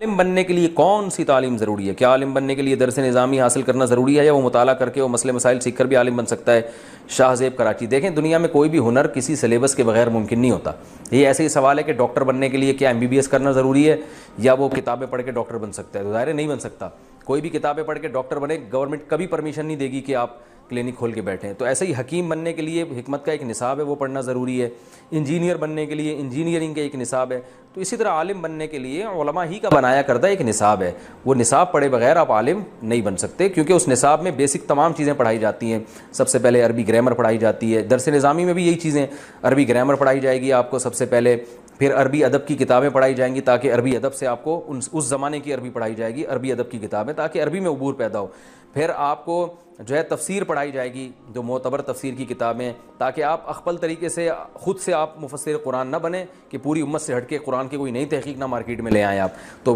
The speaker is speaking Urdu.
عالم بننے کے لیے کون سی تعلیم ضروری ہے؟ کیا عالم بننے کے لیے درس نظامی حاصل کرنا ضروری ہے، یا وہ مطالعہ کر کے وہ مسئلے مسائل سیکھ کر بھی عالم بن سکتا ہے؟ شاہ زیب کراچی۔ دیکھیں، دنیا میں کوئی بھی ہنر کسی سلیبس کے بغیر ممکن نہیں ہوتا۔ یہ ایسے ہی سوال ہے کہ ڈاکٹر بننے کے لیے کیا MBBS کرنا ضروری ہے، یا وہ کتابیں پڑھ کے ڈاکٹر بن سکتا ہے؟ تو ظاہر ہے نہیں بن سکتا۔ کوئی بھی کتابیں پڑھ کے ڈاکٹر بنے، گورنمنٹ کبھی پرمیشن نہیں دے گی کہ آپ کلینک کھول کے بیٹھیں۔ تو ایسے ہی حکیم بننے کے لیے حکمت کا ایک نصاب ہے، وہ پڑھنا ضروری ہے۔ انجینئر بننے کے لیے انجینئرنگ کا ایک نصاب ہے۔ تو اسی طرح عالم بننے کے لیے علماء ہی کا بنایا کردہ ایک نصاب ہے۔ وہ نصاب پڑھے بغیر آپ عالم نہیں بن سکتے، کیونکہ اس نصاب میں بیسک تمام چیزیں پڑھائی جاتی ہیں۔ سب سے پہلے عربی گرامر پڑھائی جاتی ہے، درس نظامی میں بھی یہی چیزیں، عربی گرامر پڑھائی جائے گی آپ کو سب سے پہلے، پھر عربی ادب کی کتابیں پڑھائی جائیں گی تاکہ عربی ادب سے آپ کو اس زمانے کی عربی پڑھائی جائے گی، عربی ادب کی کتابیں، تاکہ عربی میں عبور پیدا ہو۔ پھر آپ کو جو ہے تفسیر پڑھائی جائے گی، جو معتبر تفسیر کی کتابیں، تاکہ آپ اخپل طریقے سے خود سے آپ مفسر قرآن نہ بنیں کہ پوری امت سے ہٹ کے قرآن کی کوئی نئی تحقیق نہ مارکیٹ میں لے آئیں آپ۔ تو